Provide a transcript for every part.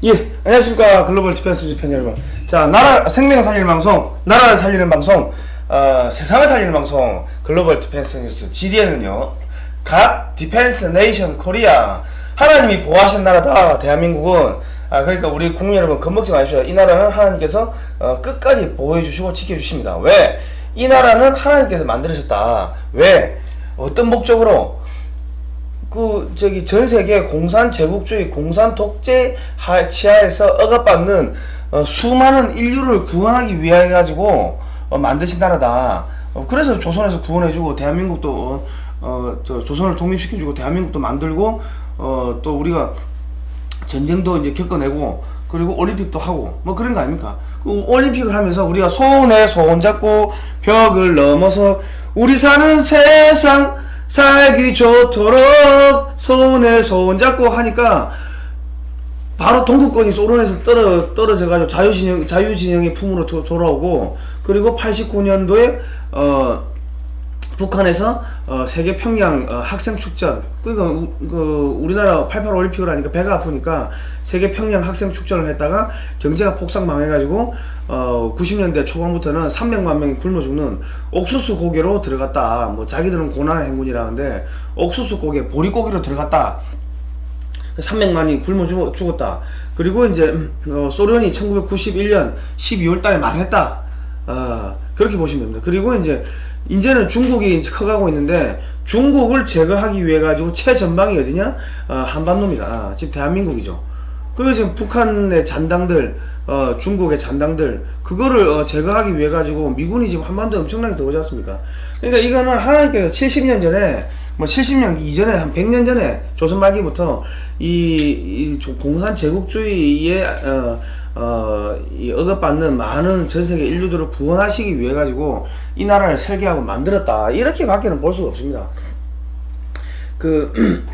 예, 안녕하십니까. 글로벌 디펜스 편 여러분. 자, 나라 생명 살리는 방송, 나라를 살리는 방송, 세상을 살리는 방송, 글로벌 디펜스 뉴스 GDN은요, 각 디펜스 네이션 코리아, 하나님이 보호하신 나라다. 대한민국은 그러니까 우리 국민 여러분 겁먹지 마십시오. 이 나라는 하나님께서 끝까지 보호해 주시고 지켜 주십니다. 왜? 이 나라는 하나님께서 만드셨다. 왜? 어떤 목적으로? 전 세계 공산 제국주의, 공산 독재 치하에서 억압받는 수많은 인류를 구원하기 위해 가지고 만드신 나라다. 그래서 조선에서 구원해주고 대한민국도 조선을 독립시켜주고 대한민국도 만들고 또 우리가 전쟁도 이제 겪어내고 그리고 올림픽도 하고 뭐 그런 거 아닙니까? 그 올림픽을 하면서 우리가 손에 손 잡고 벽을 넘어서 우리 사는 세상 살기 좋도록 손에 손 잡고 하니까 바로 동구권이 소련에서 떨어져가지고 자유진영의 품으로 돌아오고, 그리고 89년도에 북한에서 세계 평양 학생 축전, 그러니까 우리나라 88 올림픽을 하니까 배가 아프니까 세계 평양 학생 축전을 했다가 경제가 폭삭 망해가지고 90년대 초반부터는 300만 명이 굶어 죽는 옥수수 고개로 들어갔다. 뭐 자기들은 고난의 행군이라는데 옥수수 고개, 보리고기로 들어갔다. 300만이 굶어 죽었다. 그리고 이제 소련이 1991년 12월 달에 망했다. 그렇게 보시면 됩니다. 그리고 이제는 중국이 이제 커가고 있는데, 중국을 제거하기 위해 가지고 최전방이 어디냐? 한반도입니다. 지금 대한민국이죠. 그리고 지금 북한의 잔당들, 중국의 잔당들, 그거를 제거하기 위해 가지고 미군이 지금 한반도에 엄청나게 들어오지 않습니까? 그러니까 이거는 하나님께서 70년 전에, 뭐 70년 이전에, 한 100년 전에 조선 말기부터 이 공산 제국주의에 이 억압받는 많은 전세계 인류들을 구원하시기 위해 가지고 이 나라를 설계하고 만들었다. 이렇게 밖에는 볼 수가 없습니다.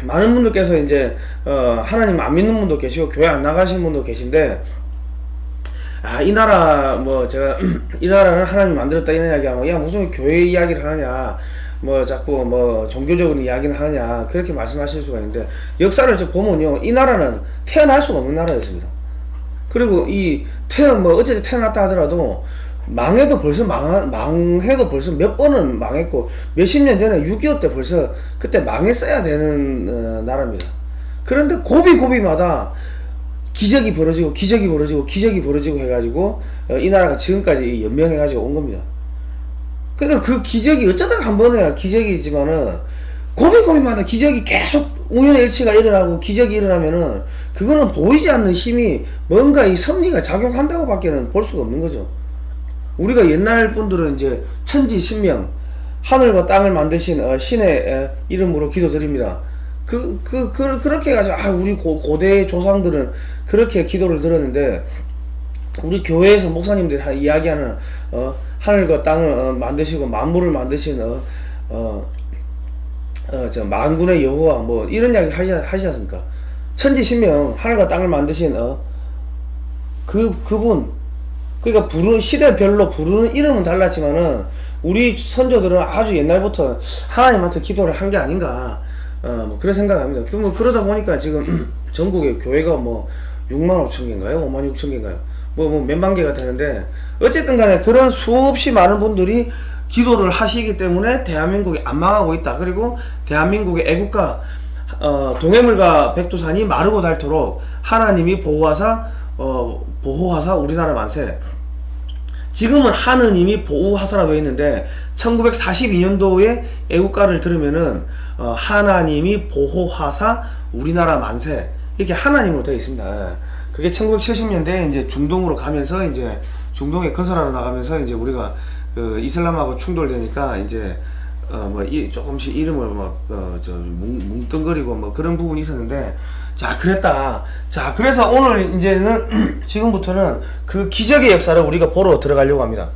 많은 분들께서 이제 하나님 안 믿는 분도 계시고 교회 안 나가시는 분도 계신데, 이 나라 제가 이 나라를 하나님 만들었다 이런 이야기하면, 야 무슨 교회 이야기를 하느냐, 자꾸 종교적인 이야기는 하느냐, 그렇게 말씀하실 수가 있는데, 역사를 좀 보면요, 이 나라는 태어날 수가 없는 나라였습니다. 그리고 어쨌든 태어났다 하더라도 망해도 벌써 몇 번은 망했고, 몇십 년 전에 6.25 때 벌써 그때 망했어야 되는 나라입니다. 그런데 고비마다 기적이 벌어지고 해가지고 이 나라가 지금까지 연명해가지고 온 겁니다. 그러니까 그 기적이 어쩌다가 한 번이야 기적이지만은, 고비마다 기적이 계속 우연일치가 일어나고 기적이 일어나면은 그거는 보이지 않는 힘이 뭔가 이 섭리가 작용한다고 밖에는 볼 수가 없는 거죠. 우리가 옛날 분들은 이제 천지신명, 하늘과 땅을 만드신 신의 이름으로 기도드립니다. 그렇게 해가지고 우리 고대 조상들은 그렇게 기도를 드렸는데, 우리 교회에서 목사님들이 이야기하는 하늘과 땅을 만드시고 만물을 만드신 만군의 여호와 뭐 이런 이야기 하시지 않습니까? 천지신명, 하늘과 땅을 만드신 그분, 그러니까 시대별로 부르는 이름은 달랐지만은 우리 선조들은 아주 옛날부터 하나님한테 기도를 한 게 아닌가, 그런 생각합니다. 그러다 보니까 지금 전국에 교회가 6만 5천 개인가요? 5만 6천 개인가요? 몇만 개가 되는데, 어쨌든 간에 그런 수없이 많은 분들이 기도를 하시기 때문에 대한민국이 안 망하고 있다. 그리고 대한민국의 애국가 동해물과 백두산이 마르고 닳도록 하나님이 보호하사 우리나라 만세. 지금은 하느님이 보호하사라 되어 있는데, 1942년도에 애국가를 들으면은 하나님이 보호하사 우리나라 만세, 이렇게 하나님으로 되어 있습니다. 그게 1970년대에 이제 중동으로 가면서, 이제 중동에 건설하러 나가면서 이제 우리가 이슬람하고 충돌되니까 이제 조금씩 이름을 뭉뚱거리고 그런 부분이 있었는데, 그랬다. 그래서 오늘 이제는 지금부터는 그 기적의 역사를 우리가 보러 들어가려고 합니다.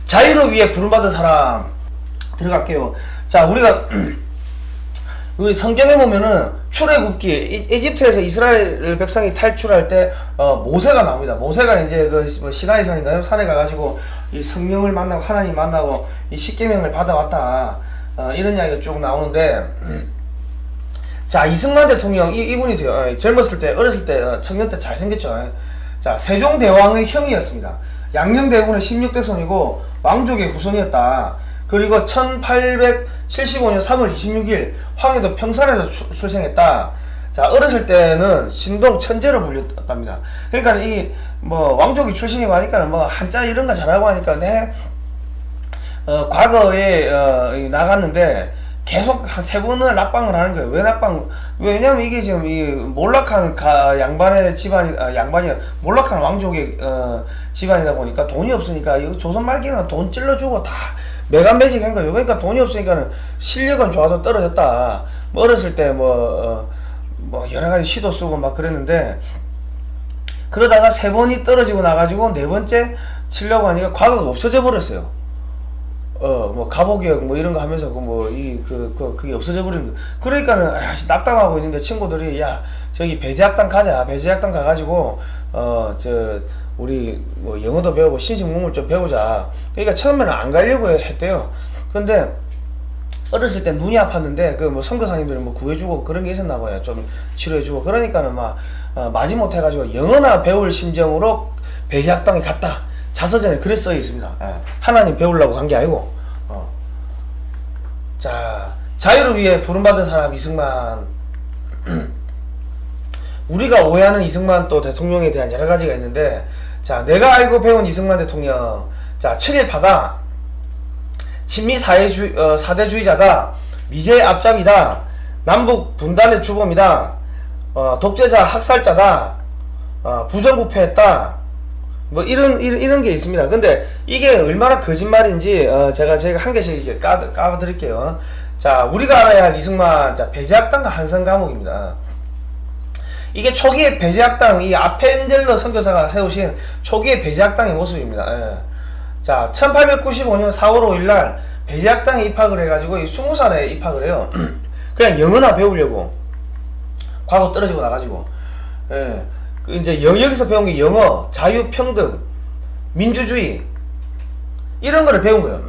자유를 위해 부름받은 사람 들어갈게요. 우리 성경에 보면은 출애굽기, 이집트에서 이스라엘 백성이 탈출할 때 모세가 나옵니다. 모세가 이제 시나이 산인가요? 산에 가가지고 이 성령을 만나고 하나님 만나고 이 십계명을 받아왔다. 이런 이야기가 쭉 나오는데, 자, 이승만 대통령 이분이세요. 젊었을 때, 어렸을 때, 청년 때 잘생겼죠. 자, 세종대왕의 형이었습니다. 양녕대군의 16대 손이고 왕족의 후손이었다. 그리고 1875년 3월 26일 황해도 평산에서 출생했다. 자, 어렸을 때는 신동 천재로 불렸답니다. 그러니까 이 뭐 왕족이 출신이고 하니까 뭐 한자 이런 거 잘하고 하니까 과거에 나갔는데 계속 한 3번을 낙방을 하는 거예요. 왜 낙방? 왜냐면 이게 지금 이 몰락한 양반의 집안이 양반이 몰락한 왕족의 집안이다 보니까 돈이 없으니까 이 조선 말기에는 돈 찔러주고 다 매간매직한 거예요. 그러니까 돈이 없으니까는 실력은 좋아서 떨어졌다. 뭐 어렸을 때 뭐 여러 가지 시도 쓰고 막 그랬는데 그러다가 3번이 떨어지고 나가지고 4번째 치려고 하니까 과거가 없어져 버렸어요. 뭐 가보기역 뭐 이런 거 하면서 그게 없어져 버린 거. 그러니까는 낙담하고 있는데 친구들이 야 저기 배제학당 가자. 배제학당 가가지고 우리 뭐 영어도 배우고 신식문물 좀 배우자. 그러니까 처음에는 안 가려고 했대요. 근데 어렸을 때 눈이 아팠는데 그 뭐 선교사님들이 뭐 구해주고 그런 게 있었나 봐요. 좀 치료해주고 그러니까는 막 마지못해 가지고 영어나 배울 심정으로 배제학당에 갔다. 자서전에 그래 써 있습니다. 하나님 배우려고 간 게 아니고. 자, 자유를 위해 부름받은 사람 이승만. 우리가 오해하는 이승만 또 대통령에 대한 여러 가지가 있는데, 자, 내가 알고 배운 이승만 대통령. 자, 7.18다. 친미 사대주의자다. 미제 앞잡이다. 남북 분단의 주범이다. 독재자 학살자다. 부정부패했다. 뭐 이런 게 있습니다. 근데 이게 얼마나 거짓말인지 제가 한 개씩 이렇게 까드릴게요. 자, 우리가 알아야 할 이승만. 자, 배제학당과 한성 감옥입니다. 이게 초기에 배제학당 이 아펜젤러 선교사가 세우신 초기의 배제학당의 모습입니다. 자, 1895년 4월 5일날 배제학당에 입학을 해가지고 20살에 입학을 해요. 그냥 영어나 배우려고. 과거 떨어지고 나가지고. 이제 여기서 배운 게 영어, 자유, 평등, 민주주의 이런 거를 배운 거예요.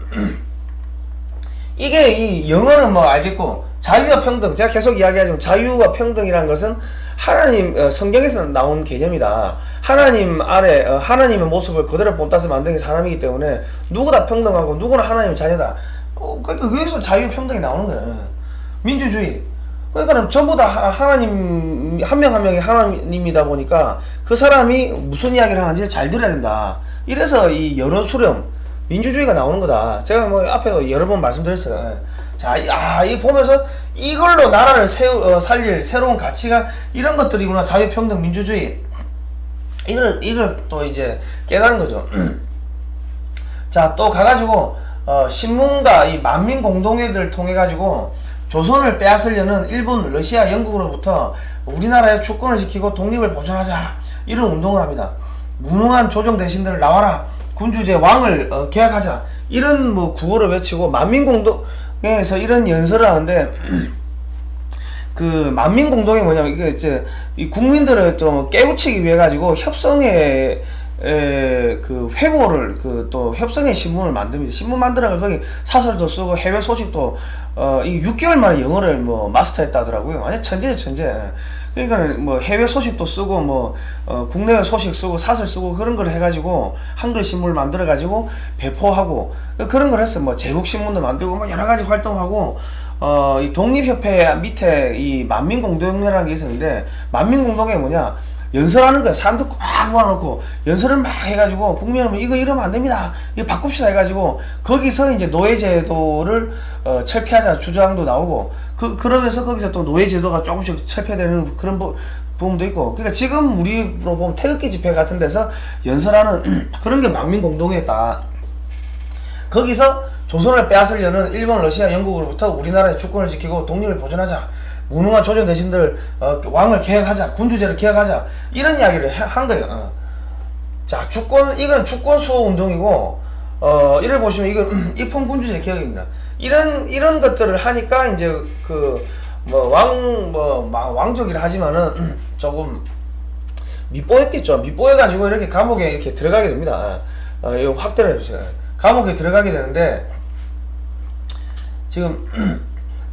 이게 이 영어는 뭐 알겠고 자유와 평등, 제가 계속 이야기하지만 자유와 평등이라는 것은 하나님 성경에서 나온 개념이다. 하나님 아래 하나님의 모습을 그대로 본따서 만든 게 사람이기 때문에 누구나 평등하고 누구나 하나님의 자녀다. 그러니까 여기서 자유 평등이 나오는 거예요. 민주주의. 그러니까 전부 다 하나님 한 명 한 명이 하나님이다 보니까 그 사람이 무슨 이야기를 하는지 잘 들어야 된다. 이래서 이 여론 수렴 민주주의가 나오는 거다. 제가 뭐 앞에도 여러 번 말씀드렸어요. 자, 이 보면서 이걸로 나라를 살릴 새로운 가치가 이런 것들이구나. 자유평등 민주주의. 이걸 또 이제 깨달은 거죠. 자, 또 가가지고 신문과 이 만민공동회를 통해 가지고 조선을 빼앗으려는 일본, 러시아, 영국으로부터 우리나라의 주권을 지키고 독립을 보존하자. 이런 운동을 합니다. 무능한 조정 대신들을 나와라. 군주제 왕을 계약하자. 이런 뭐 구호를 외치고 만민공동회에서 이런 연설을 하는데 그 만민공동회 뭐냐면 이게 이제 이 국민들을 좀 깨우치기 위해 가지고 협성의 그 회보를 또 협성의 신문을 만듭니다. 신문 만들어가 거기 사설도 쓰고 해외 소식도 이 6개월 만에 영어를 뭐 마스터했다 하더라고요. 완전 천재예요, 천재. 그러니까 뭐 해외 소식도 쓰고 뭐 국내외 소식 쓰고 사설 쓰고 그런 걸 해가지고 한글 신문을 만들어 가지고 배포하고 그런 걸 했어요. 뭐 제국 신문도 만들고 뭐 여러 가지 활동하고 이 독립협회 밑에 이 만민공동회라는 게 있었는데 만민공동회 뭐냐? 연설하는 거야. 사람들 꽉 모아놓고 연설을 막 해가지고 국민 여러분 이거 이러면 안 됩니다. 이거 바꿉시다 해가지고 거기서 이제 노예제도를 철폐하자 주장도 나오고 그러면서 거기서 또 노예제도가 조금씩 철폐되는 그런 부분도 있고. 그러니까 지금 우리로 보면 태극기 집회 같은 데서 연설하는 그런 게 만민공동회였다. 거기서 조선을 빼앗으려는 일본, 러시아, 영국으로부터 우리나라의 주권을 지키고 독립을 보존하자. 무능한 조정 대신들 왕을 개혁하자. 군주제를 개혁하자. 이런 이야기를 한 거예요. 자, 이건 주권 수호 운동이고 이를 보시면 이건 입헌군주제 개혁입니다. 이런 것들을 하니까 이제 왕족이라 하지만은 조금 밉보였겠죠. 밉보여가지고 이렇게 감옥에 이렇게 들어가게 됩니다. 이거 확대를 해주세요. 감옥에 들어가게 되는데 지금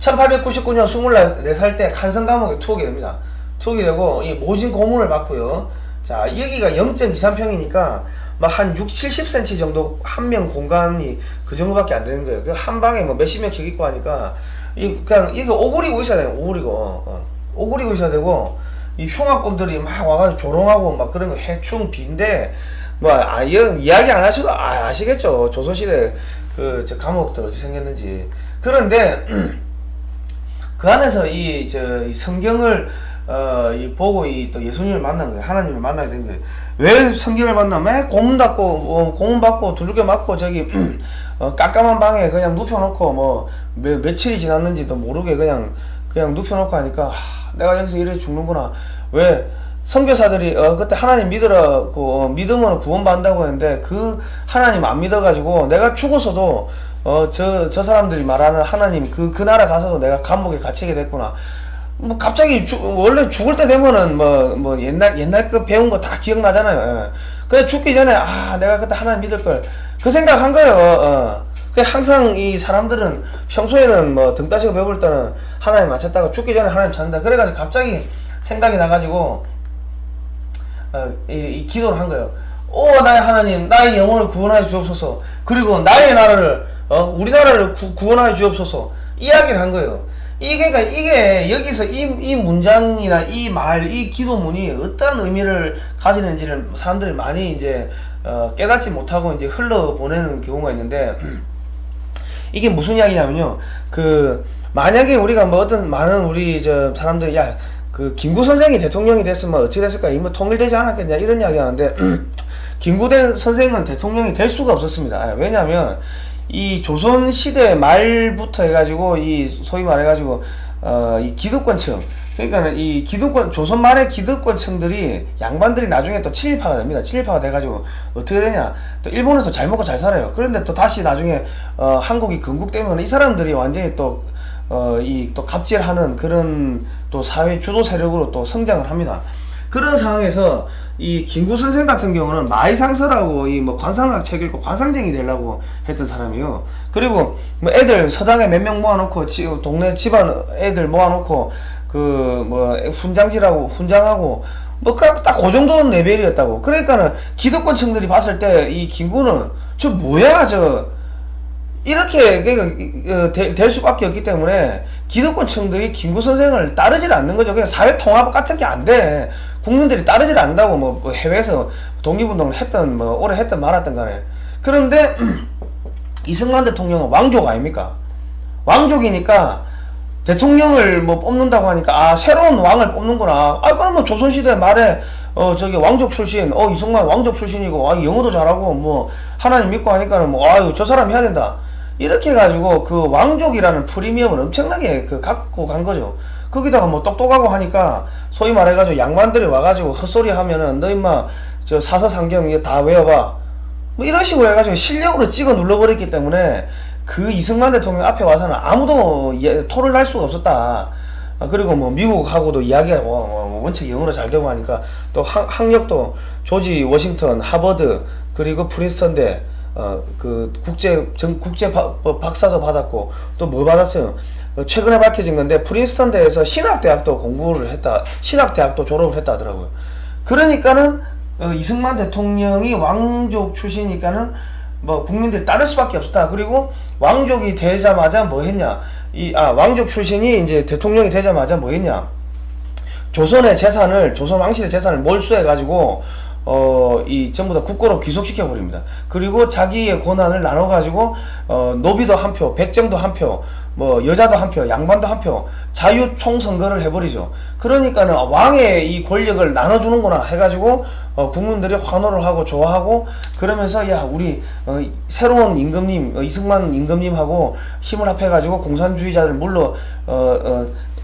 1899년 24살 때 칸성 감옥에 투옥이 됩니다. 투옥이 되고 이 모진 고문을 받고요. 자, 여기가 0.23평이니까 막 한 6, 70cm 정도 한 명 공간이 그 정도밖에 안 되는 거예요. 그 한 방에 뭐 몇십 명씩 있고 하니까 그냥 이거 오그리고 있어야 돼요. 오그리고 있어야 되고 이 흉악범들이 막 와가지고 조롱하고 막 그런 거 해충 빈대 뭐 이야기 안 하셔도 아시겠죠. 조선시대 그 저 감옥들 어떻게 생겼는지. 그런데 그 안에서 이 성경을 이 보고 이 또 예수님을 만난 거예요. 하나님을 만나게 된 거예요. 왜 성경을 만나? 매 고문 받고 두들겨 맞고 저기 깜깜한 방에 그냥 눕혀놓고 뭐 며칠이 지났는지도 모르게 그냥 눕혀놓고 하니까 내가 여기서 이래 죽는구나. 왜 선교사들이 그때 하나님 믿으라고 믿으면 구원받는다고 했는데 그 하나님 안 믿어가지고 내가 죽어서도 저 사람들이 말하는 하나님 그 나라 가서도 내가 감옥에 갇히게 됐구나. 뭐 갑자기 원래 죽을 때 되면은 뭐 옛날 그 배운 거 다 기억나잖아요. 예. 그래 죽기 전에 내가 그때 하나님 믿을 걸 그 생각한 거예요. 그 항상 이 사람들은 평소에는 뭐 등 따시고 배부를 때는 하나님 안 찾다가 죽기 전에 하나님 찾는다. 그래가지고 갑자기 생각이 나가지고 이 기도를 한 거예요. 나의 하나님, 나의 영혼을 구원하여 주옵소서. 그리고 나의 나라를 우리나라를 구원하여 주옵소서. 이야기를 한 거예요. 이게 여기서 이 문장이나 이 말, 이 기도문이 어떤 의미를 가지는지를 사람들이 많이 이제 깨닫지 못하고 이제 흘러보내는 경우가 있는데 이게 무슨 이야기냐면요. 만약에 우리가 뭐 어떤 많은 우리 사람들이 김구 선생이 대통령이 됐으면 어떻게 됐을까? 이뭐 통일되지 않았겠냐? 이런 이야기 하는데 김구 선생은 대통령이 될 수가 없었습니다. 왜냐하면 이 조선시대 말부터 해가지고 소위 말해가지고 이 기득권층, 그러니까 이 조선 말의 기득권층들이 양반들이 나중에 또 친일파가 됩니다. 친일파가 돼가지고 어떻게 되냐? 또 일본에서 잘 먹고 잘 살아요. 그런데 또 다시 나중에 한국이 건국되면 이 사람들이 완전히 또 갑질하는 그런 또 사회 주도 세력으로 또 성장을 합니다. 그런 상황에서 이 김구 선생 같은 경우는 마이상서라고 뭐 관상학 책 읽고 관상쟁이 되려고 했던 사람이에요. 그리고 뭐 애들 서당에 몇 명 모아놓고 동네 집안 애들 모아놓고 훈장하고 뭐 딱 그 정도 레벨이었다고. 그러니까는 기득권층들이 봤을 때 이 김구는 저 뭐야 이렇게 될 수밖에 없기 때문에 기득권층들이 김구 선생을 따르질 않는 거죠. 그냥 사회 통합 같은 게 안 돼. 국민들이 따르질 않는다고 뭐 해외에서 독립운동을 했던 오래 했던 말았던 간에. 그런데 이승만 대통령은 왕족 아닙니까? 왕족이니까 대통령을 뭐 뽑는다고 하니까 새로운 왕을 뽑는구나. 그러면 조선시대 말에 왕족 출신 이승만 왕족 출신이고 영어도 잘하고 뭐 하나님 믿고 하니까는 저 사람 해야 된다. 이렇게 해가지고 그 왕족이라는 프리미엄을 엄청나게 갖고 간 거죠. 거기다가 뭐 똑똑하고 하니까 소위 말해가지고 양반들이 와가지고 헛소리 하면은 너 임마 사서상경 이거 다 외워봐 뭐 이런 식으로 해가지고 실력으로 찍어 눌러버렸기 때문에 그 이승만 대통령 앞에 와서는 아무도 토를 날 수가 없었다. 그리고 뭐 미국하고도 이야기가 원체 영어로 잘 되고 하니까 또 학력도 조지 워싱턴 하버드 그리고 프린스턴대 국제 박사도 받았고 또 뭐 받았어요. 최근에 밝혀진 건데 프린스턴대에서 신학대학도 공부를 했다. 신학대학도 졸업을 했다 하더라고요. 그러니까는 이승만 대통령이 왕족 출신이니까는 뭐 국민들이 따를 수밖에 없었다. 그리고 왕족이 되자마자 뭐 했냐? 왕족 출신이 이제 대통령이 되자마자 뭐 했냐? 조선 왕실의 재산을 몰수해가지고 전부 다 국고로 귀속시켜 버립니다. 그리고 자기의 권한을 나눠가지고 노비도 한 표, 백정도 한 표, 뭐 여자도 한 표, 양반도 한 표, 자유 총선거를 해버리죠. 그러니까는 왕의 이 권력을 나눠주는구나 해가지고 국민들이 환호를 하고 좋아하고 그러면서 우리 새로운 임금님 이승만 임금님하고 힘을 합해가지고 공산주의자를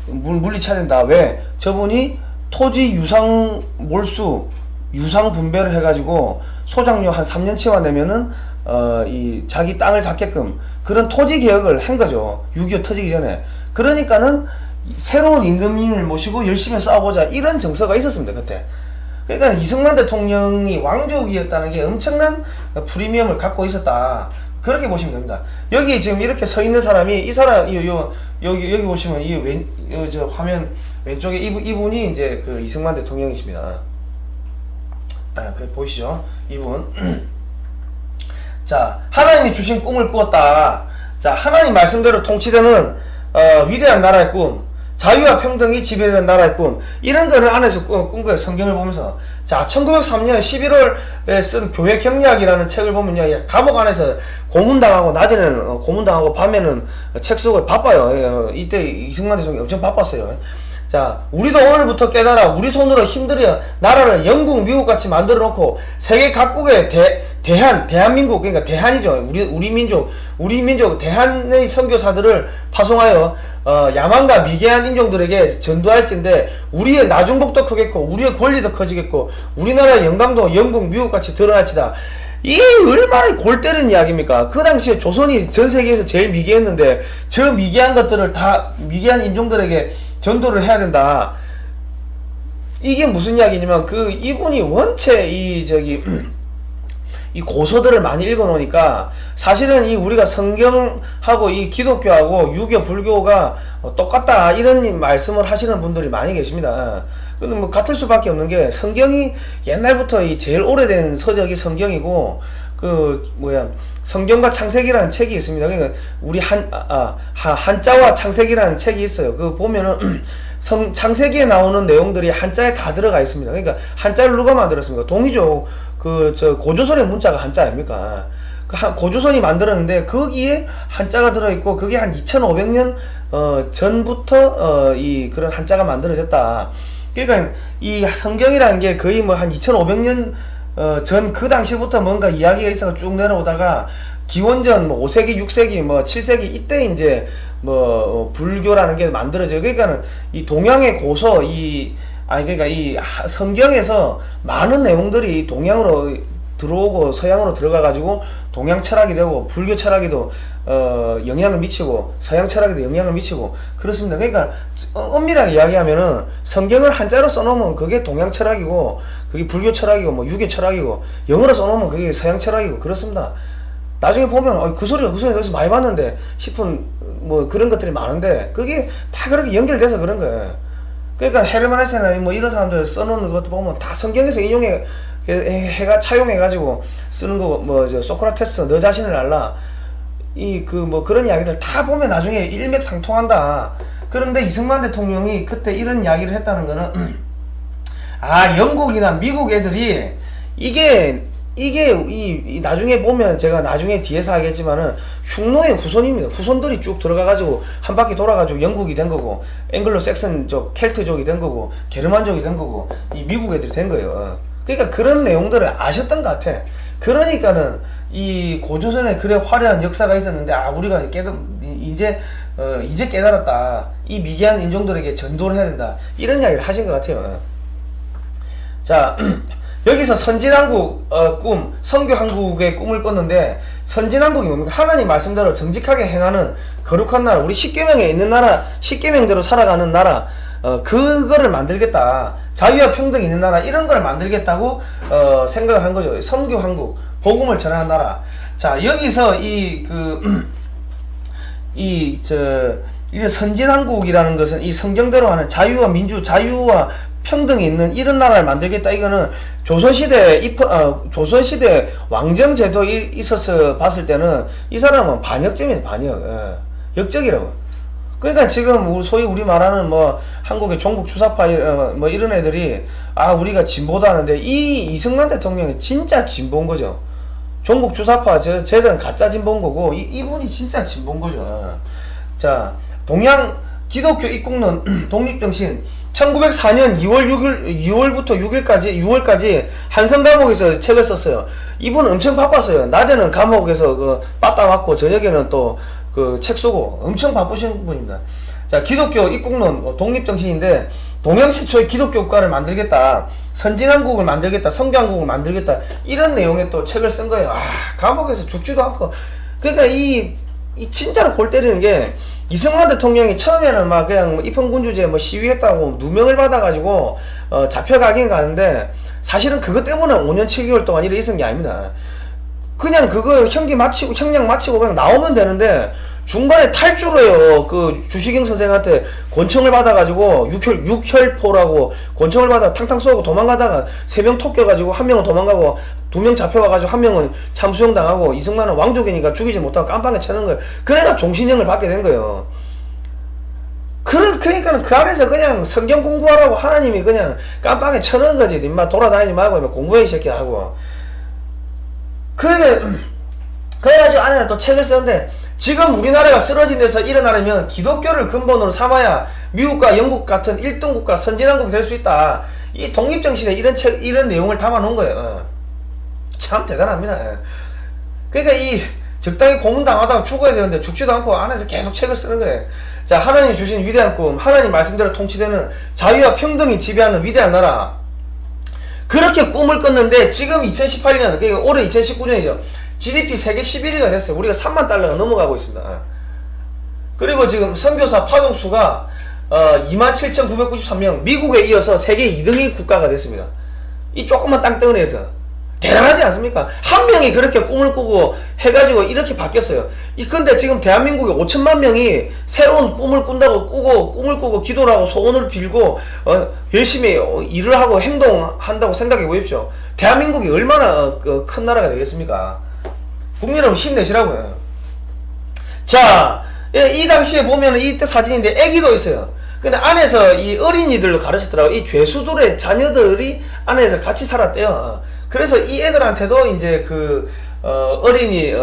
물리쳐야 된다. 왜? 저분이 토지 유상 몰수 유상 분배를 해가지고 소장료 한 3년치만 내면은 자기 땅을 갖게끔 그런 토지 개혁을 한 거죠. 6.25 터지기 전에. 그러니까는 새로운 임금님을 모시고 열심히 싸워보자 이런 정서가 있었습니다 그때. 그러니까 이승만 대통령이 왕족이었다는 게 엄청난 프리미엄을 갖고 있었다. 그렇게 보시면 됩니다. 여기 지금 이렇게 서 있는 사람이 이 사람 여기 보시면 저 화면 왼쪽에 이분이 이제 그 이승만 대통령이십니다. 그 보이시죠? 이분. 자, 하나님이 주신 꿈을 꾸었다. 자, 하나님 말씀대로 통치되는 위대한 나라의 꿈, 자유와 평등이 지배되는 나라의 꿈, 이런 거를 안에서 꾼 거예요. 성경을 보면서. 자, 1903년 11월에 쓴 교회 경리학이라는 책을 보면요, 감옥 안에서 고문당하고, 낮에는 고문당하고, 밤에는 책 쓰고 바빠요. 이때 이승만 대통령이 엄청 바빴어요. 자, 우리도 오늘부터 깨달아 우리 손으로 힘들여 나라를 영국, 미국 같이 만들어 놓고 세계 각국의 대한민국, 그러니까 대한이죠. 우리 민족 대한의 선교사들을 파송하여 야만과 미개한 인종들에게 전도할진데 우리의 나중복도 크겠고 우리의 권리도 커지겠고 우리나라의 영광도 영국, 미국 같이 드러날지다. 이게 얼마나 골 때리는 이야기입니까? 그 당시에 조선이 전 세계에서 제일 미개했는데 저 미개한 것들을 다 미개한 인종들에게 전도를 해야 된다. 이게 무슨 이야기냐면 이분이 원체 이 고서들을 많이 읽어 놓으니까 사실은 우리가 성경하고 이 기독교하고 유교, 불교가 똑같다 이런 말씀을 하시는 분들이 많이 계십니다. 근데 뭐 같을 수밖에 없는 게 성경이 옛날부터 제일 오래된 서적이 성경이고 성경과 창세기라는 책이 있습니다. 그러니까 우리 한자와 창세기라는 책이 있어요. 그 보면은 창세기에 나오는 내용들이 한자에 다 들어가 있습니다. 그러니까 한자를 누가 만들었습니까? 동이죠. 고조선의 문자가 한자 아닙니까? 고조선이 만들었는데 거기에 한자가 들어있고 그게 한 2500년 전부터 그런 한자가 만들어졌다. 그러니까 이 성경이라는 게 거의 뭐 한 2500년 전 그 당시부터 뭔가 이야기가 있어서 쭉 내려오다가 기원전 5세기, 6세기, 7세기 이때 이제 불교라는 게 만들어져요. 그러니까는 이 동양의 고서 그러니까 이 성경에서 많은 내용들이 동양으로 들어오고 서양으로 들어가가지고 동양 철학이 되고 불교 철학에도 영향을 미치고 서양 철학에도 영향을 미치고 그렇습니다. 그러니까 엄밀하게 이야기하면은 성경을 한자로 써놓으면 그게 동양 철학이고 그게 불교 철학이고 유교 철학이고 영어로 써놓으면 그게 서양 철학이고 그렇습니다. 나중에 보면 그 소리가 어디서 많이 봤는데 싶은 그런 것들이 많은데 그게 다 그렇게 연결돼서 그런 거예요. 그러니까 헤르만 헤세나 이런 사람들 써놓는 것도 보면 다 성경에서 해가 차용해가지고 쓰는 거, 소크라테스, 너 자신을 알라. 그런 이야기들 다 보면 나중에 일맥상통한다. 그런데 이승만 대통령이 그때 이런 이야기를 했다는 거는, 영국이나 미국 애들이, 이게 나중에 보면 제가 나중에 뒤에서 하겠지만은 흉노의 후손입니다. 후손들이 쭉 들어가가지고 한 바퀴 돌아가지고 영국이 된 거고 앵글로 섹슨족, 켈트족이 된 거고 게르만족이 된 거고 이 미국 애들이 된 거예요. 그러니까 그런 내용들을 아셨던 것 같아. 그러니까는 이 고조선에 그래 화려한 역사가 있었는데 우리가 이제 깨달았다. 이 미개한 인종들에게 전도를 해야 된다. 이런 이야기를 하신 것 같아요. 자. 여기서 선진한국 꿈, 선교한국의 꿈을 꿨는데 선진한국이 뭡니까? 하나님 말씀대로 정직하게 행하는 거룩한 나라, 우리 십계명에 있는 나라, 십계명대로 살아가는 나라, 그거를 만들겠다. 자유와 평등이 있는 나라, 이런 걸 만들겠다고 생각을 한 거죠. 선교한국, 복음을 전하는 나라. 자, 여기서 선진한국이라는 것은 이 성경대로 하는 자유와 민주, 자유와 평등이 있는 이런 나라를 만들겠다. 이거는 조선시대 왕정제도 있어서 봤을 때는 이 사람은 반역점이에요. 반역. 역적이라고. 그러니까 지금 소위 우리 말하는 한국의 종북 주사파 이런 애들이 우리가 진보다 하는데 이 이승만 대통령이 진짜 진보인 거죠. 종북 주사파 쟤들은 가짜 진보인 거고 이분이 진짜 진보인 거죠. 자, 동양 기독교 입국론 독립정신 1904년 2월부터 6월까지 한성 감옥에서 책을 썼어요. 이분은 엄청 바빴어요. 낮에는 감옥에서 빠따 맞고 저녁에는 또 책 쓰고 엄청 바쁘신 분입니다. 자, 기독교 입국론 독립정신인데 동양 최초의 기독교 국가를 만들겠다. 선진한국을 만들겠다. 선교한국을 만들겠다. 이런 내용의 또 책을 쓴 거예요. 감옥에서 죽지도 않고. 그러니까 이 진짜로 골 때리는 게 이승만 대통령이 처음에는 그냥 입헌군주제 시위했다고 누명을 받아가지고 잡혀가긴 가는데 사실은 그것 때문에 5년 7개월 동안 이래 있은 게 아닙니다. 그냥 그거 형량 마치고 그냥 나오면 되는데 중간에 탈주를 해요. 그 주시경 선생한테 권총을 받아가지고 육혈포라고 권총을 받아 탕탕 쏘고 도망가다가 3명 톡 껴가지고 1명은 도망가고 2명 잡혀와가지고 1명은 참수형 당하고 이승만은 왕족이니까 죽이지 못하고 깜빵에 쳐는 거예요. 그래가 종신형을 받게 된 거예요. 그러니까는 그 안에서 그냥 성경 공부하라고 하나님이 그냥 깜빵에 쳐는 거지. 인마 돌아다니지 말고 공부해 이 새끼 하고. 그래가지고 안에 또 책을 썼는데 지금 우리나라가 쓰러진 데서 일어나려면 기독교를 근본으로 삼아야 미국과 영국 같은 1등 국가 선진한국이 될 수 있다. 이 독립정신에 이런 내용을 담아 놓은 거예요. 참 대단합니다. 그러니까 이 적당히 고문당하다가 죽어야 되는데 죽지도 않고 안에서 계속 책을 쓰는 거예요. 자, 하나님이 주신 위대한 꿈, 하나님 말씀대로 통치되는 자유와 평등이 지배하는 위대한 나라. 그렇게 꿈을 꿨는데 지금 2018년, 그러니까 올해 2019년이죠. GDP 세계 11위가 됐어요. 우리가 3만 달러가 넘어가고 있습니다. 그리고 지금 선교사 파동수가 27,993명, 미국에 이어서 세계 2등의 국가가 됐습니다. 이 조그만 땅덩어리에서. 대단하지 않습니까? 한 명이 그렇게 꿈을 꾸고 해가지고 이렇게 바뀌었어요. 근데 지금 대한민국에 5천만 명이 새로운 꿈을 꾼다고 꿈을 꾸고 기도를 하고 소원을 빌고 열심히 일을 하고 행동한다고 생각해 보십시오. 대한민국이 얼마나 큰 나라가 되겠습니까? 국민 여러분 힘내시라고요. 자, 이 당시에 보면 이때 사진인데 애기도 있어요. 근데 안에서 이 어린이들로 가르쳤더라고요. 이 죄수들의 자녀들이 안에서 같이 살았대요. 그래서 이 애들한테도 이제 어린이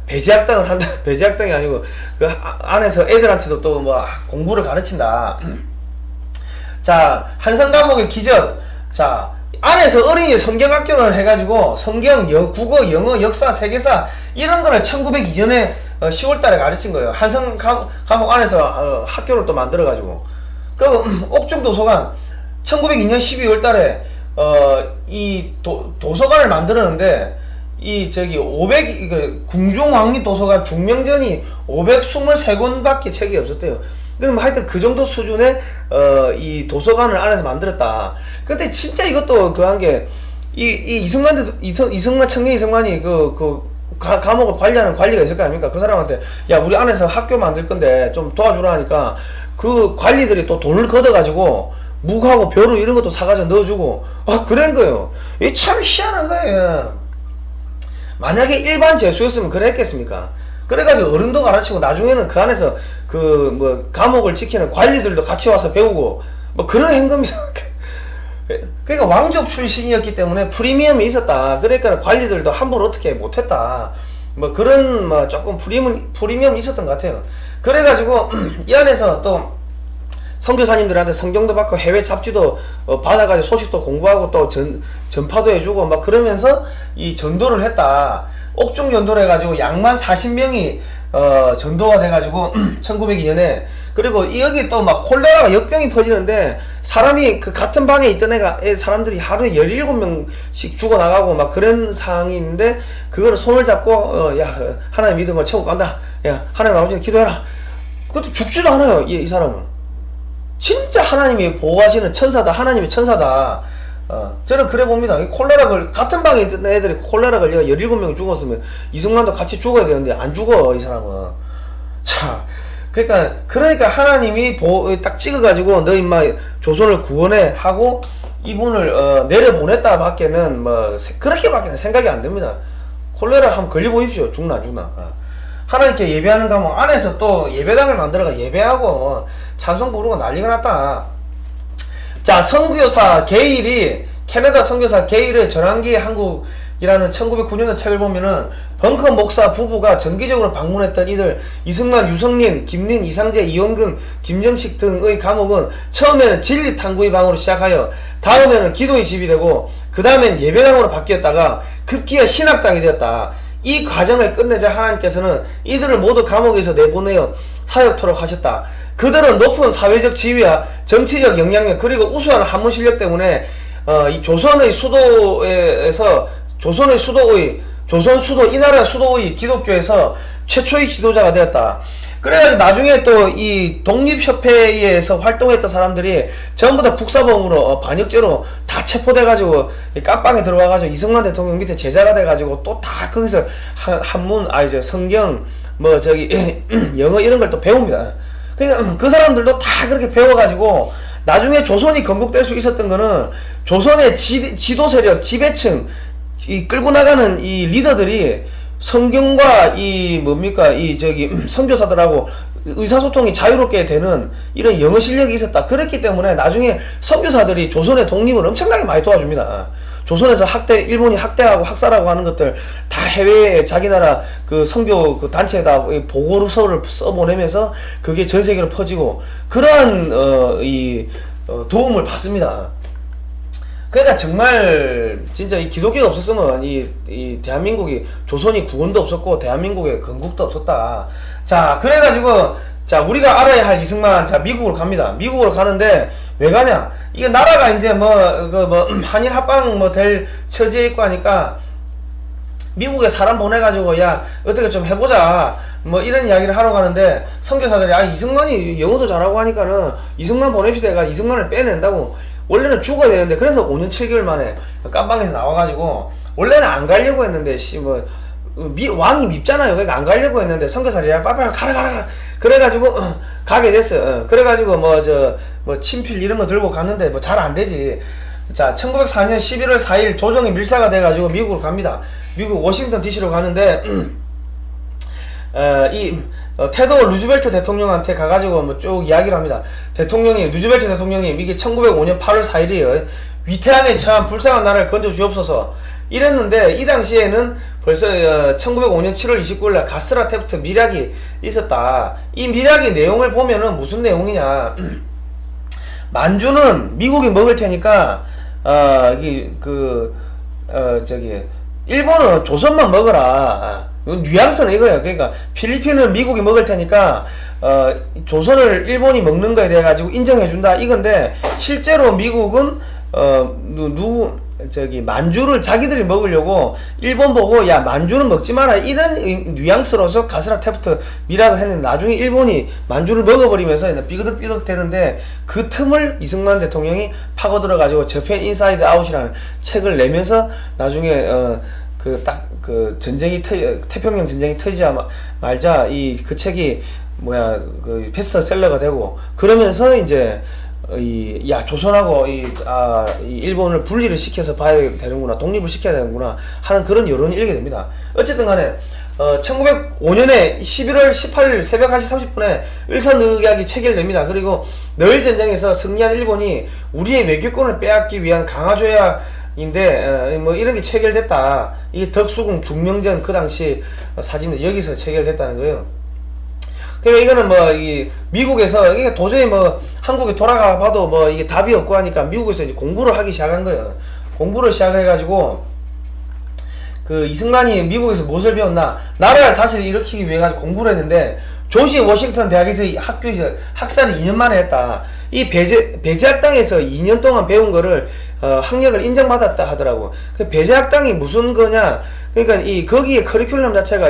배제학당을 한다. 배제학당이 아니고 그 안에서 애들한테도 또 뭐 공부를 가르친다. 자, 한성 감옥의 기적. 자, 안에서 어린이 성경학교를 해가지고 성경, 국어, 영어, 역사, 세계사 이런 거를 1902년에 10월달에 가르친 거예요. 한성 감옥 안에서 학교를 또 만들어가지고. 그 옥중도서관 1902년 12월달에 이 도서관을 만들었는데 궁중왕리 도서관 중명전이 523권밖에 책이 없었대요. 그럼 하여튼 그 정도 수준의 이 도서관을 안에서 만들었다. 근데 진짜 이것도 청년 이승만이 감옥을 관리하는 관리가 있을 거 아닙니까? 그 사람한테 야 우리 안에서 학교 만들 건데 좀 도와주라 하니까 그 관리들이 또 돈을 걷어가지고 묵하고 벼루 이런 것도 사가지고 넣어주고 그런 거예요. 이게 참 희한한 거예요. 만약에 일반 재수였으면 그랬겠습니까? 그래가지고 어른도 가르치고 나중에는 그 안에서 감옥을 지키는 관리들도 같이 와서 배우고 그런 행동이죠. 그러니까 왕족 출신이었기 때문에 프리미엄이 있었다. 그러니까 관리들도 함부로 어떻게 못했다. 그런 조금 프리미엄이 있었던 것 같아요. 그래가지고 이 안에서 또 선교사님들한테 성경도 받고 해외 잡지도 받아가지고 소식도 공부하고 또 전파도 해주고 그러면서 이 전도를 했다. 옥중 전도를 해가지고 양만 40명이 전도가 돼가지고 1902년에 그리고 여기 또 콜레라가 역병이 퍼지는데 사람이 그 같은 방에 있던 사람들이 하루에 17명씩 죽어나가고 그런 상황이 있는데 그거를 손을 잡고 야 하나님 믿음을 채우고 간다. 야 하나님 아버지 기도해라. 그것도 죽지도 않아요. 이 사람은 진짜 하나님이 보호하시는 천사다. 하나님의 천사다. 저는 그래 봅니다. 같은 방에 있던 애들이 콜레라 걸려 17명이 죽었으면 이승만도 같이 죽어야 되는데 안 죽어 이 사람은. 자, 그러니까 하나님이 딱 찍어가지고 너 임마 조선을 구원해 하고 이분을 내려보냈다 밖에는 그렇게밖에는 생각이 안 됩니다. 콜레라 한번 걸려보십시오. 죽나 안 죽나. 하나님께 예배하는 감옥 안에서 또 예배당을 만들어가 예배하고 찬송 부르고 난리가 났다. 자, 선교사 게일이 캐나다 선교사 게일의 전환기의 한국이라는 1909년의 책을 보면은 벙커 목사 부부가 정기적으로 방문했던 이들 이승만, 유성린, 김린, 이상재, 이원근, 김정식 등의 감옥은 처음에는 진리 탐구의 방으로 시작하여 다음에는 기도의 집이 되고 그 다음엔 예배당으로 바뀌었다가 급기야 신학당이 되었다. 이 과정을 끝내자 하나님께서는 이들을 모두 감옥에서 내보내어 사역토록 하셨다. 그들은 높은 사회적 지위와 정치적 영향력 그리고 우수한 한문 실력 때문에 이 조선의 수도에서 조선 수도 이 나라 수도의 기독교에서 최초의 지도자가 되었다. 그래가지고 나중에 또 이 독립협회에서 활동했던 사람들이 전부 다 국사범으로 반역죄로 다 체포돼가지고 깜빵에 들어와가지고 이승만 대통령 밑에 제자가 돼가지고 또 다 거기서 한문 이제 성경 뭐 저기 영어 이런 걸 또 배웁니다. 그러니까 그 사람들도 다 그렇게 배워가지고 나중에 조선이 건국될 수 있었던 거는 조선의 지도 세력, 지배층, 이 끌고 나가는 이 리더들이 성경과 이 뭡니까 이 저기 선교사들하고 의사소통이 자유롭게 되는 이런 영어 실력이 있었다. 그랬기 때문에 나중에 선교사들이 조선의 독립을 엄청나게 많이 도와줍니다. 조선에서 일본이 학대하고 학살하고 하는 것들 다 해외에 자기 나라 그 선교 그 단체에다 보고서를 써보내면서 그게 전 세계로 퍼지고 그러한 도움을 받습니다. 그러니까 정말 진짜 이 기독교가 없었으면 이 대한민국이 조선이 구원도 없었고 대한민국에 건국도 없었다. 자, 그래가지고 자 우리가 알아야 할 이승만 자 미국으로 갑니다. 미국으로 가는데 왜 가냐? 이게 나라가 이제 한일 합방 될 처지에 있고 하니까 미국에 사람 보내가지고 야 어떻게 좀 해보자 뭐 이런 이야기를 하러 가는데 선교사들이 이승만이 영어도 잘하고 하니까는 이승만 보냅시다가 이승만을 빼낸다고. 원래는 죽어야 되는데 그래서 5년 7개월 만에 깜방에서 나와가지고 원래는 안 가려고 했는데 왕이 밉잖아요. 그러니까 안 가려고 했는데 선교사들이 빨리 가라 그래가지고 가게 됐어요. 그래가지고 친필 이런 거 들고 갔는데 잘 안 되지. 자 1904년 11월 4일 조정이 밀사가 돼가지고 미국으로 갑니다. 미국 워싱턴 DC로 가는데 테더 루즈벨트 대통령한테 가가지고 쭉 이야기를 합니다. 루즈벨트 대통령이 이게 1905년 8월 4일이에요. 위태함에 처한 불쌍한 나라를 건져 주옵소서 이랬는데 이 당시에는 벌써 1905년 7월 29일날 가스라 테프트 밀약이 있었다. 이 밀약의 내용을 보면은 무슨 내용이냐? 만주는 미국이 먹을 테니까 일본은 조선만 먹어라. 뉘앙스는 이거예요. 그러니까 필리핀은 미국이 먹을 테니까 조선을 일본이 먹는 거에 대해 가지고 인정해준다 이건데 실제로 미국은 만주를 자기들이 먹으려고 일본 보고 야 만주는 먹지 마라 이런 뉘앙스로서 가스라 테프트 밀약을 했는데 나중에 일본이 만주를 먹어버리면서 삐그덕삐그덕 되는데 그 틈을 이승만 대통령이 파고들어 가지고 저펜 인사이드 아웃이라는 책을 내면서 나중에 태평양 전쟁이 터지자마자 그 책이 베스트셀러가 되고 그러면서 이제 조선하고 일본을 분리를 시켜서 봐야 되는구나, 독립을 시켜야 되는구나 하는 그런 여론이 일게 됩니다. 어쨌든 간에 1905년에 11월 18일 새벽 1시 30분에 을선의학이 체결됩니다. 그리고 너일 전쟁에서 승리한 일본이 우리의 외교권을 빼앗기 위한 강화조약인데 이런 게 체결됐다. 이게 덕수궁 중명전 그 당시 사진은 여기서 체결됐다는 거예요. 그러니까 이거는 미국에서 이게 도저히 한국에 돌아가 봐도 이게 답이 없고 하니까 미국에서 이제 공부를 하기 시작한 거예요. 공부를 시작해가지고 이승만이 미국에서 무엇을 배웠나? 나라를 다시 일으키기 위해 가지고 공부를 했는데 조지 워싱턴 대학에서 학교에서 학사를 2년 만에 했다. 이 배제학당에서 2년 동안 배운 거를 학력을 인정받았다 하더라고. 그 배제학당이 무슨 거냐? 그러니까 거기에 커리큘럼 자체가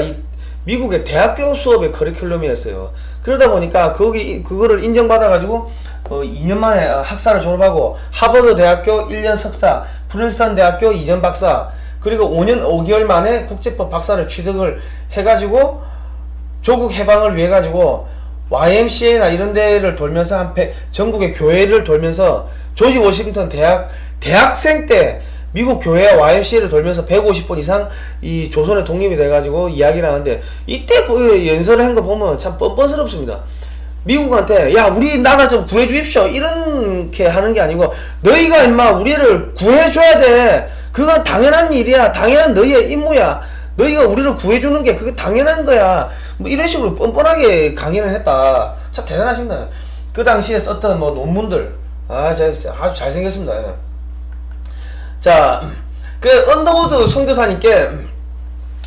미국의 대학교 수업의 커리큘럼이었어요. 그러다 보니까 그거를 인정받아가지고 2년 만에 학사를 졸업하고 하버드 대학교 1년 석사, 프린스턴 대학교 2년 박사, 그리고 5년 5개월 만에 국제법 박사를 취득을 해가지고 조국 해방을 위해 가지고 YMCA나 이런 데를 돌면서 전국의 교회를 돌면서 조지 워싱턴 대학생 때 미국 교회와 YMCA를 돌면서 150번 이상 이 조선의 독립이 돼가지고 이야기를 하는데 이때 연설을 한 거 보면 참 뻔뻔스럽습니다. 미국한테 야 우리 나라 좀 구해주십시오 이렇게 하는 게 아니고 너희가 임마 우리를 구해줘야 돼. 그건 당연한 일이야. 당연한 너희의 임무야. 너희가 우리를 구해주는 게 그게 당연한 거야. 이런 식으로 뻔뻔하게 강연을 했다. 참 대단하십니다. 그 당시에 썼던 논문들 아주 잘생겼습니다. 자, 언더우드 선교사님께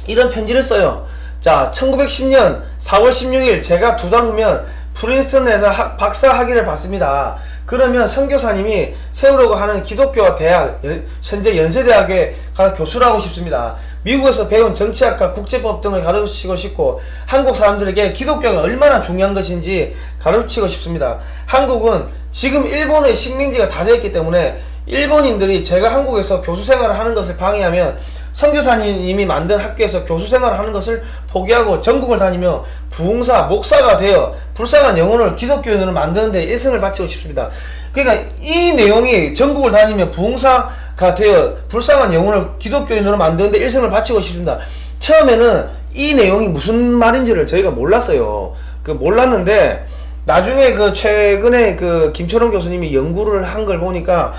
이런 편지를 써요. 자, 1910년 4월 16일 제가 2달 후면 프린스턴에서 박사 학위를 받습니다. 그러면 선교사님이 세우려고 하는 기독교 대학, 현재 연세대학에 가서 교수를 하고 싶습니다. 미국에서 배운 정치학과 국제법 등을 가르치고 싶고 한국 사람들에게 기독교가 얼마나 중요한 것인지 가르치고 싶습니다. 한국은 지금 일본의 식민지가 다 되었기 때문에 일본인들이 제가 한국에서 교수 생활을 하는 것을 방해하면 선교사님이 만든 학교에서 교수 생활을 하는 것을 포기하고 전국을 다니며 부흥사, 목사가 되어 불쌍한 영혼을 기독교인으로 만드는데 일생을 바치고 싶습니다. 그러니까 이 내용이 전국을 다니며 부흥사가 되어 불쌍한 영혼을 기독교인으로 만드는데 일생을 바치고 싶습니다. 처음에는 이 내용이 무슨 말인지를 저희가 몰랐어요. 몰랐는데 나중에 최근에 김철원 교수님이 연구를 한 걸 보니까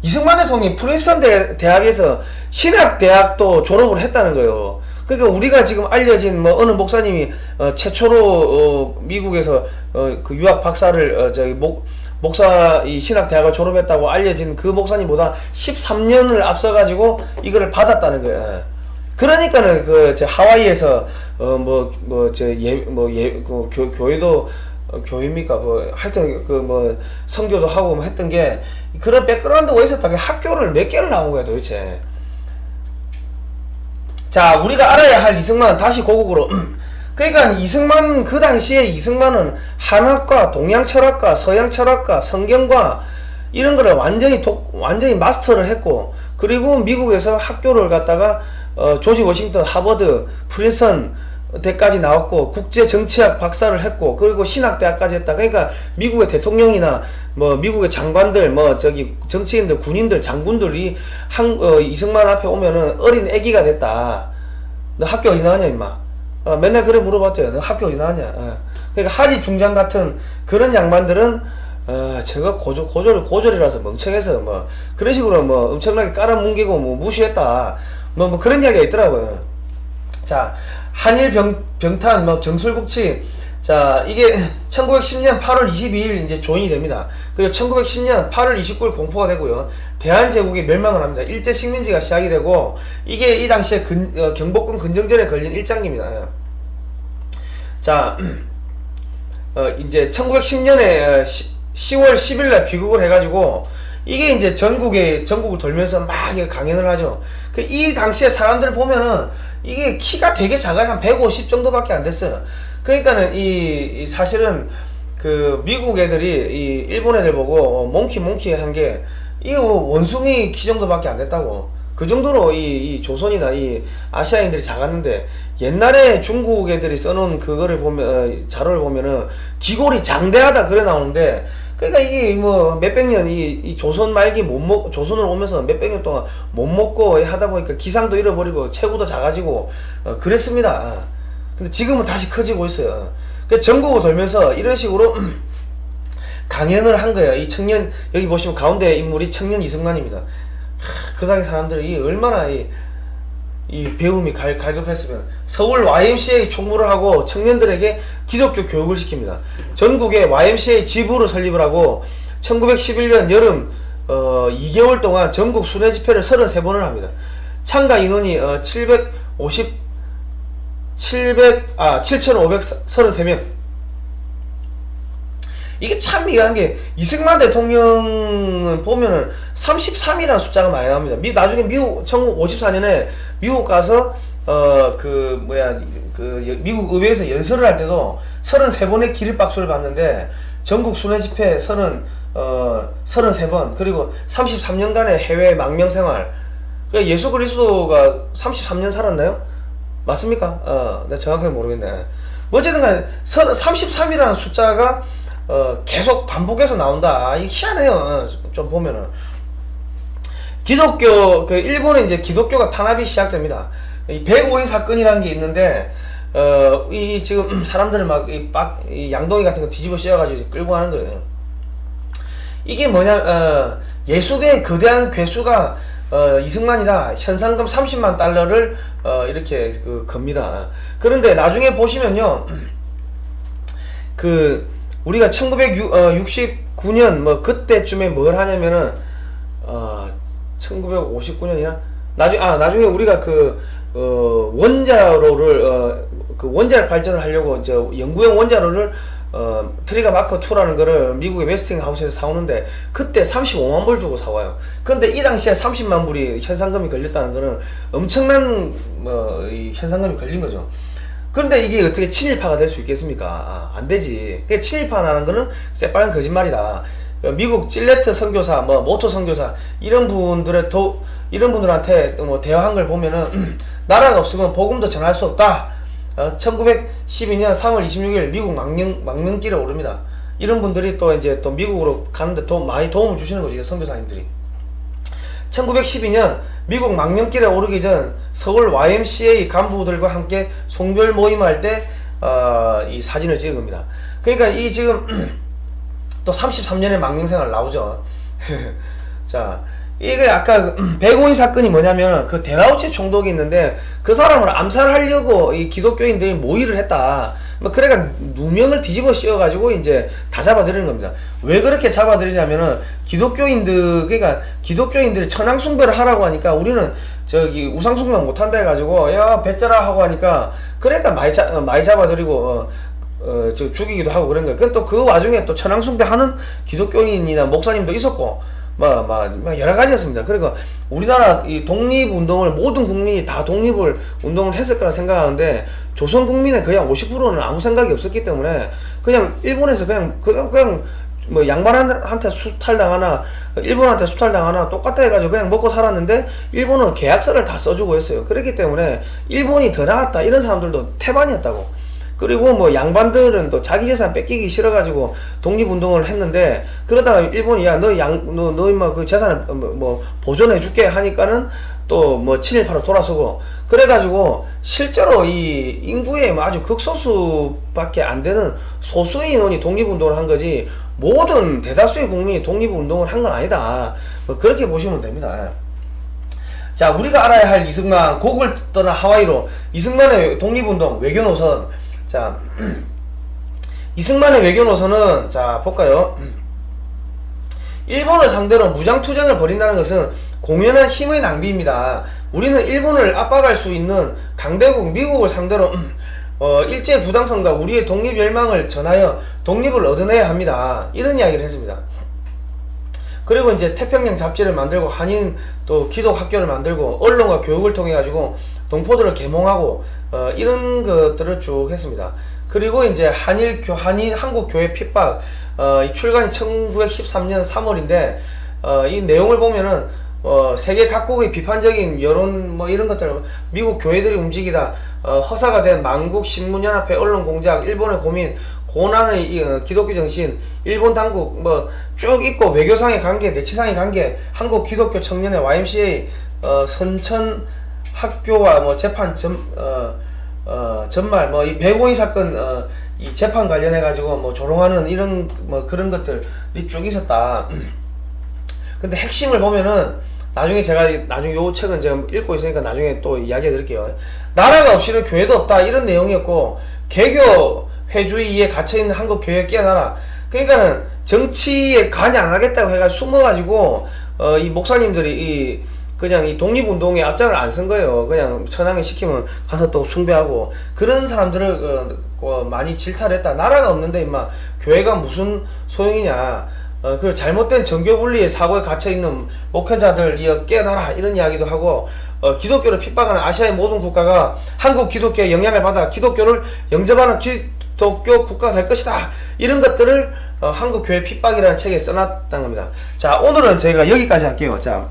이승만 대통령이 프린스턴 대학에서 신학대학도 졸업을 했다는 거예요. 그러니까 우리가 지금 알려진 어느 목사님이 최초로 미국에서 그 유학 박사를 목사 이 신학대학을 졸업했다고 알려진 그 목사님보다 13년을 앞서가지고 이거를 받았다는 거예요. 그러니까는 하와이에서 교회도 교회입니까? 하여튼 선교도 하고 했던 게 그런 백그라운드가 있었다. 학교를 몇 개를 나온 거야 도대체. 자, 우리가 알아야 할 이승만 다시 고국으로. 그러니까 이승만 그 당시에 이승만은 한학과, 동양철학과, 서양철학과, 성경과 이런 거를 완전히 마스터를 했고, 그리고 미국에서 학교를 갔다가 조지 워싱턴, 하버드, 프린스턴 대까지 나왔고 국제정치학 박사를 했고 그리고 신학대학까지 했다. 그러니까 미국의 대통령이나 미국의 장관들 정치인들, 군인들, 장군들이 이승만 앞에 오면은 어린 애기가 됐다. 너 학교 어디 나왔냐 임마. 맨날 그래 물어봤대요. 너 학교 어디 나왔냐. 그러니까 하지 중장 같은 그런 양반들은 제가 고졸이라서 멍청해서 그런 식으로 엄청나게 깔아뭉개고 무시했다. 그런 이야기가 있더라고요. 자, 한일 병탄 정술국치. 자, 이게 1910년 8월 22일 이제 조인이 됩니다. 그리고 1910년 8월 29일 공포가 되고요. 대한제국이 멸망을 합니다. 일제 식민지가 시작이 되고 이게 이 당시에 경복궁 근정전에 걸린 일장기입니다. 자, 이제 1910년에 10월 10일날 귀국을 해가지고 이게 이제 전국을 돌면서 막 강연을 하죠. 이 당시에 사람들 보면은 이게 키가 되게 작아요. 한 150 정도밖에 안 됐어요. 그러니까는 사실은 미국 애들이 이 일본 애들 보고 몽키 한 게 이거 원숭이 키 정도밖에 안 됐다고. 그 정도로 이 조선이나 이 아시아인들이 작았는데 옛날에 중국 애들이 써놓은 그거를 보면 자료를 보면은 기골이 장대하다 그래 나오는데 그러니까 이게 몇백 년 이 조선 말기 조선을 오면서 몇백 년 동안 못 먹고 하다 보니까 기상도 잃어버리고 체구도 작아지고 그랬습니다. 근데 지금은 다시 커지고 있어요. 그 전국을 돌면서 이런 식으로 강연을 한 거예요. 이 청년 여기 보시면 가운데 인물이 청년 이승만입니다. 그 당시 사람들이 얼마나 이 배움이 갈급했으면 서울 YMCA 총무를 하고 청년들에게 기독교 교육을 시킵니다. 전국에 YMCA 지부를 설립을 하고 1911년 여름 2개월 동안 전국 순회 집회를 33번을 합니다. 참가 인원이 7,533명. 이게 참 이해한 게 이승만 대통령은 보면은 33이라는 숫자가 많이 나옵니다. 나중에 미국 1954년에 미국 가서 미국 의회에서 연설을 할 때도 33번의 기립박수를 받는데 전국 순회 집회 33번 그리고 33년간의 해외 망명생활. 그러니까 예수 그리스도가 33년 살았나요? 맞습니까? 내가 정확하게 모르겠네. 어쨌든 간에 33이라는 숫자가 계속 반복해서 나온다. 이게 희한해요. 좀 보면은 기독교 일본에 이제 기독교가 탄압이 시작됩니다. 이 105인 사건이라는 게 있는데 이 지금 사람들을 이 양동이 같은 거 뒤집어 씌워가지고 끌고 가는 거예요. 이게 뭐냐? 예수의 거대한 괴수가 이승만이다. 현상금 30만 달러를 이렇게 겁니다. 그런데 나중에 보시면요, 우리가 1969년 그때쯤에 뭘 하냐면은 1959년이나 나중에 우리가 원자로를 원자력 발전을 하려고 연구용 원자로를 트리거 마크 2라는 거를 미국의 웨스팅하우스에서 사오는데 그때 35만 불 주고 사와요. 근데 이 당시에 30만 불이 현상금이 걸렸다는 거는 엄청난 이 현상금이 걸린 거죠. 그런데 이게 어떻게 친일파가 될 수 있겠습니까? 안 되지. 친일파라는 거는 새빨간 거짓말이다. 미국 찔레트 선교사, 모토 선교사 이런 분들한테 대화한 걸 보면은 나라가 없으면 복음도 전할 수 없다. 1912년 3월 26일 미국 망명길에 오릅니다. 이런 분들이 또 이제 또 미국으로 가는데 많이 도움을 주시는 거죠, 선교사님들이. 1912년 미국 망명길에 오르기 전 서울 YMCA 간부들과 함께 송별 모임할 때 이 사진을 찍은 겁니다. 그러니까 이 지금 또 33년의 망명생활 나오죠. 자, 이게 아까 백오인 사건이 뭐냐면 그 데라우체 총독이 있는데 그 사람을 암살하려고 이 기독교인들이 모의를 했다. 그래가 누명을 뒤집어 씌워가지고 이제 다 잡아들이는 겁니다. 왜 그렇게 잡아들이냐면은 그러니까 기독교인들이 천황숭배를 하라고 하니까 우리는 저기 우상숭배 못한다 해가지고 야 배째라 하고 하니까 그러니까 많이 잡아들이고 저 죽이기도 하고 그런 거예요. 또 그 와중에 또 천황숭배 하는 기독교인이나 목사님도 있었고 여러 가지였습니다. 그러니까 우리나라 이 독립운동을 모든 국민이 다 독립을 운동을 했을 거라 생각하는데 조선 국민의 거의 한 50%는 아무 생각이 없었기 때문에 그냥 일본에서 그냥 양반한테 수탈당하나 일본한테 수탈당하나 똑같다 해가지고 그냥 먹고 살았는데 일본은 계약서를 다 써주고 했어요. 그렇기 때문에 일본이 더 나았다 이런 사람들도 태반이었다고. 그리고 양반들은 또 자기 재산 뺏기기 싫어가지고 독립운동을 했는데 그러다가 일본이 너 임마 그 재산을 보존해줄게 하니까는 또 친일파로 돌아서고 그래가지고 실제로 이 인구의 아주 극소수밖에 안 되는 소수의 인원이 독립운동을 한 거지 모든 대다수의 국민이 독립운동을 한 건 아니다. 그렇게 보시면 됩니다. 자, 우리가 알아야 할 이승만 곡을 떠나 하와이로 이승만의 독립운동 외교노선. 자, 이승만의 외교노선은 자 볼까요? 일본을 상대로 무장투쟁을 벌인다는 것은 공연한 힘의 낭비입니다. 우리는 일본을 압박할 수 있는 강대국 미국을 상대로 일제 부당성과 우리의 독립 열망을 전하여 독립을 얻어내야 합니다. 이런 이야기를 했습니다. 그리고 이제 태평양 잡지를 만들고 한인 또 기독 학교를 만들고 언론과 교육을 통해 가지고 동포들을 계몽하고 이런 것들을 쭉 했습니다. 그리고 이제 한국 교회 핍박 이 출간이 1913년 3월인데 이 내용을 보면은 세계 각국의 비판적인 여론 이런 것들 미국 교회들이 움직이다 허사가 된 만국 신문연합회 언론 공작 일본의 고민 고난의 기독교 정신 일본 당국 쭉 있고 외교상의 관계 내치상의 관계 한국 기독교 청년의 YMCA 선천 학교와 재판 전말 이 백오인 사건 이 재판 관련해 가지고 조롱하는 이런 그런 것들이 쭉 있었다. 근데 핵심을 보면은 나중에 요 책은 제가 읽고 있으니까 나중에 또 이야기해 드릴게요. 나라가 없이는 교회도 없다 이런 내용이었고 개교 회주의에 갇혀있는 한국 교회에 깨어나라. 그러니까는 정치에 관여 안 하겠다고 해가지고 숨어가지고 이 목사님들이 그냥 이 독립운동에 앞장을 안 쓴 거예요. 그냥 천황이 시키면 가서 또 숭배하고 그런 사람들을 많이 질타했다. 나라가 없는데 임마 교회가 무슨 소용이냐. 그 잘못된 정교분리의 사고에 갇혀있는 목회자들 깨어나라 이런 이야기도 하고 기독교를 핍박하는 아시아의 모든 국가가 한국 기독교의 영향을 받아 기독교를 영접하는 기독교 국가가 될 것이다. 이런 것들을 한국 교회 핍박이라는 책에 써놨다는 겁니다. 자, 오늘은 저희가 여기까지 할게요. 자,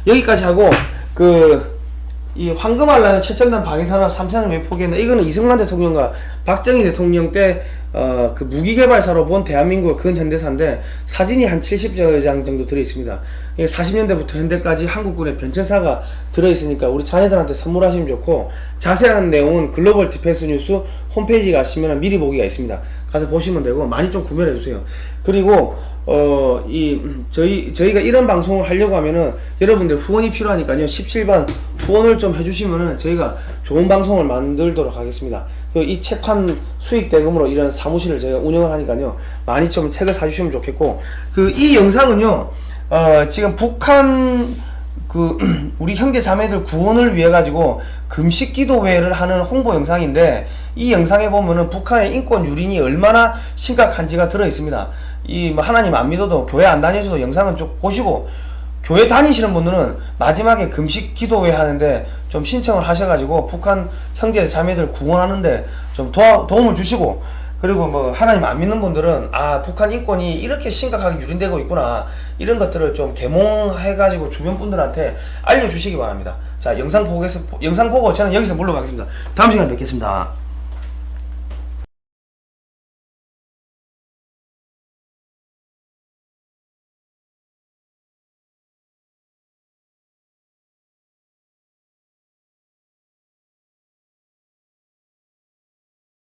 여기까지 하고 이 황금알라는 최첨단 방위산업 3상을 왜 포기했나? 이거는 이승만 대통령과 박정희 대통령 때 그 무기개발사로 본 대한민국의 근현대사인데 사진이 한 70장 정도 들어있습니다. 40년대부터 현대까지 한국군의 변천사가 들어있으니까 우리 자녀들한테 선물하시면 좋고 자세한 내용은 글로벌 디펜스 뉴스 홈페이지 가시면 미리 보기가 있습니다. 가서 보시면 되고 많이 좀 구매를 해주세요. 그리고 저희가 이런 방송을 하려고 하면은 여러분들 후원이 필요하니까요. 17번 후원을 좀 해주시면은 저희가 좋은 방송을 만들도록 하겠습니다. 이 책판 수익 대금으로 이런 사무실을 제가 운영을 하니까요. 많이 좀 책을 사주시면 좋겠고 이 영상은요 지금 북한 그 우리 형제 자매들 구원을 위해 가지고 금식 기도회를 하는 홍보 영상인데, 이 영상에 보면은 북한의 인권 유린이 얼마나 심각한지가 들어 있습니다. 이 뭐 하나님 안 믿어도 교회 안 다니셔도 영상은 쭉 보시고, 교회 다니시는 분들은 마지막에 금식 기도회 하는데 좀 신청을 하셔가지고 북한 형제 자매들 구원하는데 좀 도움을 주시고, 그리고 뭐 하나님 안 믿는 분들은 아, 북한 인권이 이렇게 심각하게 유린되고 있구나, 이런 것들을 좀 계몽해가지고 주변 분들한테 알려주시기 바랍니다. 자, 영상 보고 저는 여기서 물러가겠습니다. 다음 시간에 뵙겠습니다.